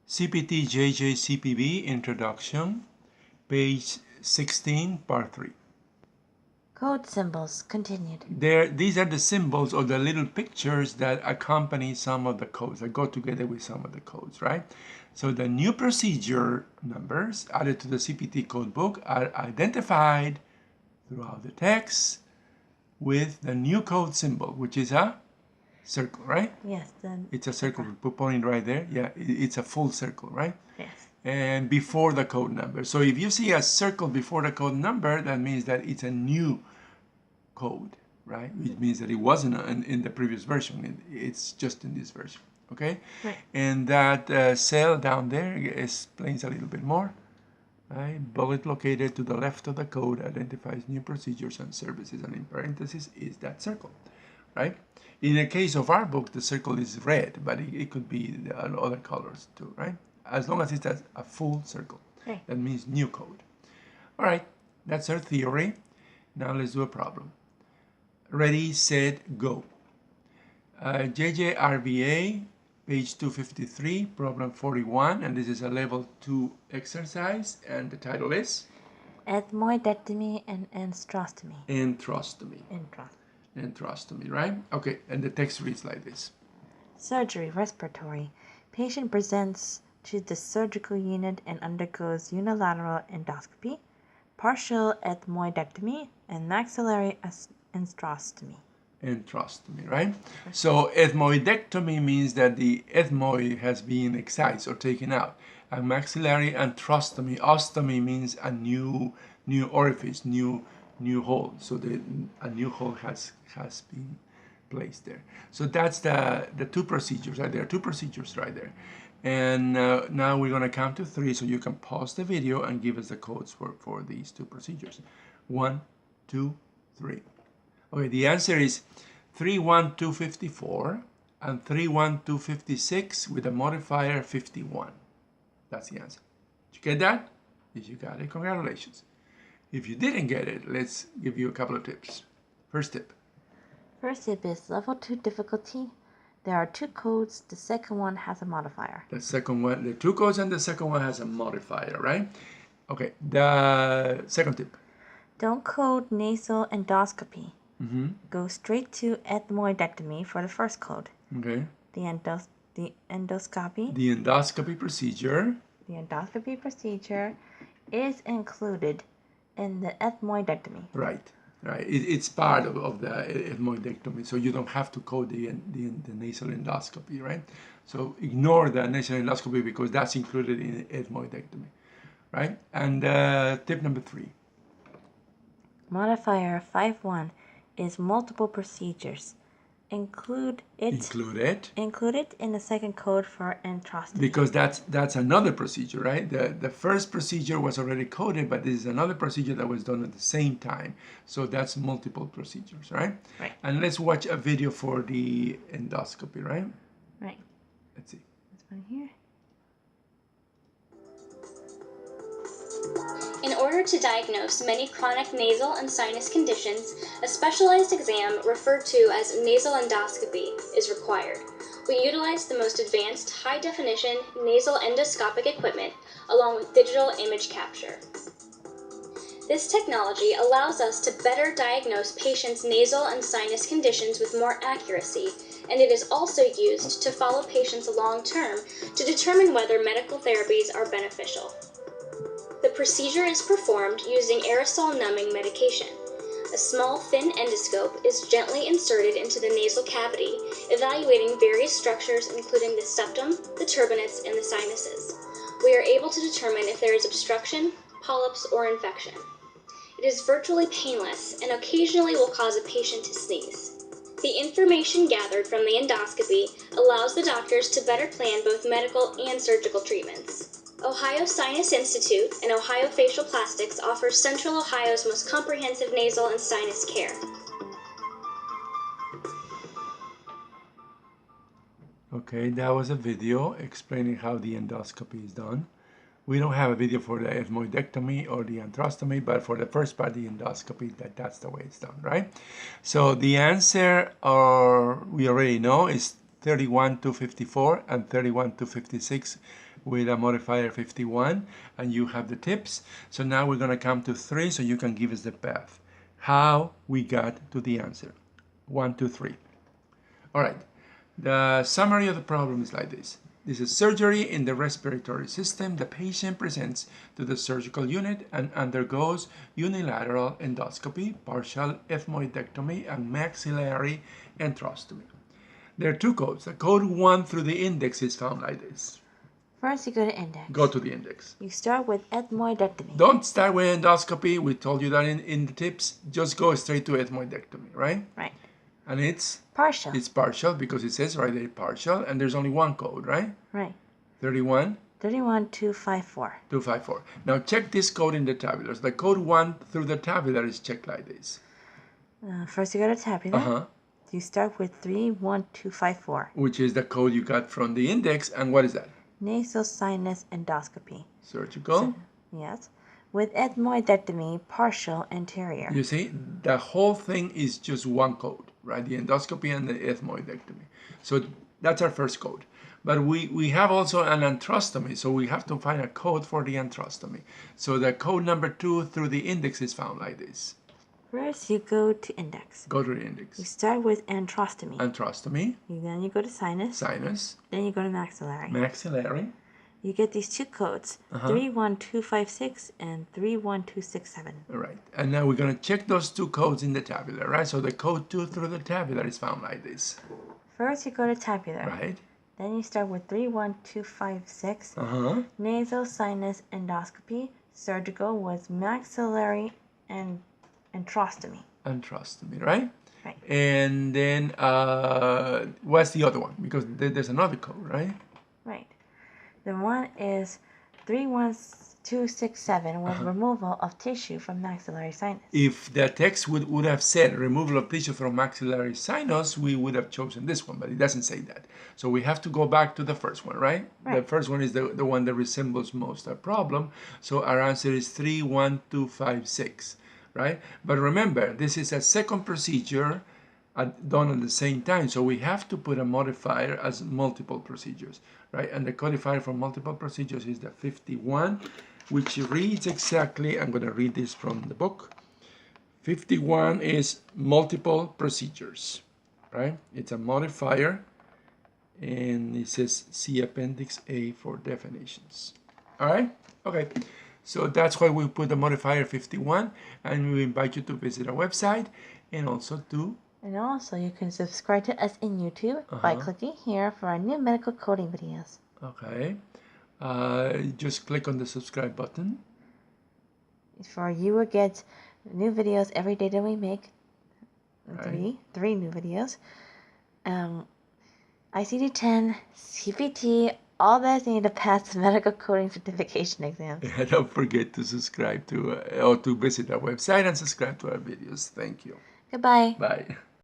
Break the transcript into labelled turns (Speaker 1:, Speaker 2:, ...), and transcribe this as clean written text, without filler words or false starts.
Speaker 1: CPT JJ-CPB Introduction, page 16, part 3.
Speaker 2: Code symbols continued.
Speaker 1: These are the symbols or the little pictures that accompany some of the codes, that go together with some of the codes, right? So the new procedure numbers added to the CPT code book are identified throughout the text with the new code symbol, which is a circle, right?
Speaker 2: Yes, then
Speaker 1: It's a circle, pointing right there. Yeah, it's a full circle, right?
Speaker 2: yes.
Speaker 1: And before the code number. So if you see a circle before the code number, that means that it's a new code, right? Which means that it wasn't in the previous version. It's just in this version, okay?
Speaker 2: Right.
Speaker 1: And that cell down there explains a little bit more. Right? Bullet located to the left of the code identifies new procedures and services, and in parentheses is that circle, right? In the case of our book, the circle is red, but it could be other colors too, right? As long as it's a full circle.
Speaker 2: Right.
Speaker 1: That means new code. All right, that's our theory. Now let's do a problem. Ready, set, go. JJ-RVA, page 253, problem 41, and this is a level 2 exercise, and the title is?
Speaker 2: Ethmoidectomy and antrostomy.
Speaker 1: Antrostomy. Antrostomy, right? Okay, and the text reads like this.
Speaker 2: Surgery, respiratory. Patient presents to the surgical unit and undergoes unilateral endoscopy, partial ethmoidectomy, and maxillary antrostomy.
Speaker 1: Antrostomy, right? So ethmoidectomy means that the ethmoid has been excised or taken out. And maxillary antrostomy, ostomy means a new orifice, new hole. So a new hole has been placed there. So that's the two procedures right there. Two procedures right there. And now we're going to count to 3, so you can pause the video and give us the codes for these two procedures. 1, 2, 3. Okay, the answer is 31254 and 31256 with a modifier 51. That's the answer. Did you get that? If you got it, congratulations. If you didn't get it, let's give you a couple of tips. First tip.
Speaker 2: First tip is level 2 difficulty. There are 2 codes. The second one has a modifier.
Speaker 1: The second one, the 2 codes, and the second one has a modifier, right? Okay, the second tip.
Speaker 2: Don't code nasal endoscopy. Go straight to ethmoidectomy for the first code.
Speaker 1: Okay.
Speaker 2: The endoscopy.
Speaker 1: The endoscopy procedure.
Speaker 2: The endoscopy procedure is included in the ethmoidectomy.
Speaker 1: Right. Right. It's part of the ethmoidectomy, so you don't have to code the nasal endoscopy, right? So ignore the nasal endoscopy because that's included in ethmoidectomy, right? And tip number 3.
Speaker 2: Modifier 51 is multiple procedures. Include it in the second code for antrostomy.
Speaker 1: Because that's another procedure, right? The first procedure was already coded, but this is another procedure that was done at the same time. So that's multiple procedures, right?
Speaker 2: Right.
Speaker 1: And let's watch a video for the endoscopy, right?
Speaker 2: Right.
Speaker 1: Let's see.
Speaker 2: This one here.
Speaker 3: In order to diagnose many chronic nasal and sinus conditions, a specialized exam referred to as nasal endoscopy is required. We utilize the most advanced high-definition nasal endoscopic equipment along with digital image capture. This technology allows us to better diagnose patients' nasal and sinus conditions with more accuracy, and it is also used to follow patients long-term to determine whether medical therapies are beneficial. The procedure is performed using aerosol numbing medication. A small, thin endoscope is gently inserted into the nasal cavity, evaluating various structures including the septum, the turbinates, and the sinuses. We are able to determine if there is obstruction, polyps, or infection. It is virtually painless and occasionally will cause a patient to sneeze. The information gathered from the endoscopy allows the doctors to better plan both medical and surgical treatments. Ohio Sinus Institute and Ohio Facial Plastics offers Central Ohio's most comprehensive nasal and sinus care.
Speaker 1: Okay, that was a video explaining how the endoscopy is done. We don't have a video for the ethmoidectomy or the antrostomy, but for the first part, the endoscopy, that's the way it's done, right? So the answer, we already know, is 31 to 54 and 31 to 56 with a modifier 51, and you have the tips. So now we're going to come to 3 so you can give us the path. How we got to the answer. 1, 2, 3. All right. The summary of the problem is like this. This is surgery in the respiratory system. The patient presents to the surgical unit and undergoes unilateral endoscopy, partial ethmoidectomy, and maxillary antrostomy. There are 2 codes. The code 1 through the index is found like this.
Speaker 2: First, you go to index.
Speaker 1: Go to the index.
Speaker 2: You start with ethmoidectomy.
Speaker 1: Don't start with endoscopy. We told you that in the tips. Just go straight to ethmoidectomy, right?
Speaker 2: Right.
Speaker 1: And it's?
Speaker 2: Partial.
Speaker 1: It's partial because it says right there partial, and there's only 1 code, right?
Speaker 2: Right.
Speaker 1: 31?
Speaker 2: 31254.
Speaker 1: 254. Now check this code in the tabulars. The code 1 through the tabular is checked like this.
Speaker 2: First, you go to tabular. You start with 31254.
Speaker 1: Which is the code you got from the index, and what is that?
Speaker 2: Nasal sinus endoscopy.
Speaker 1: Surgical.
Speaker 2: Yes. With ethmoidectomy, partial anterior.
Speaker 1: You see, the whole thing is just 1 code, right? The endoscopy and the ethmoidectomy. So that's our first code. But we have also an antrostomy, so we have to find a code for the antrostomy. So the code number 2 through the index is found like this.
Speaker 2: First, you go to index.
Speaker 1: Go to the index.
Speaker 2: You start with antrostomy.
Speaker 1: Antrostomy.
Speaker 2: Then you go to sinus.
Speaker 1: Sinus.
Speaker 2: Then you go to maxillary.
Speaker 1: Maxillary.
Speaker 2: You get these 2 codes, 31256 and 31267.
Speaker 1: All right. And now we're going to check those 2 codes in the tabular, right? So the code 2 through the tabular is found like this.
Speaker 2: First, you go to tabular.
Speaker 1: Right.
Speaker 2: Then you start with 31256. Nasal sinus endoscopy. Surgical was maxillary and antrostomy.
Speaker 1: Antrostomy, right?
Speaker 2: Right.
Speaker 1: And then what's the other one? Because there's another code, right?
Speaker 2: Right. The one is 31267 with removal of tissue from maxillary sinus.
Speaker 1: If the text would have said removal of tissue from maxillary sinus, we would have chosen this one, but it doesn't say that. So we have to go back to the first one, right? The first one is the one that resembles most our problem. So our answer is 31256, right? But remember, this is a second procedure done at the same time, so we have to put a modifier as multiple procedures, right? And the codifier for multiple procedures is the 51, which reads exactly, I'm going to read this from the book. 51 is multiple procedures, right? It's a modifier, and it says see Appendix A for definitions. All right? Okay. So that's why we put the modifier 51, and we invite you to visit our website and also to...
Speaker 2: And also, you can subscribe to us in YouTube by clicking here for our new medical coding videos.
Speaker 1: Okay. Just click on the subscribe button.
Speaker 2: For you will get new videos every day that we make. Three new videos. ICD-10, CPT, all that's needed to pass the medical coding certification exams.
Speaker 1: Don't forget to subscribe to or to visit our website and subscribe to our videos. Thank you.
Speaker 2: Goodbye.
Speaker 1: Bye.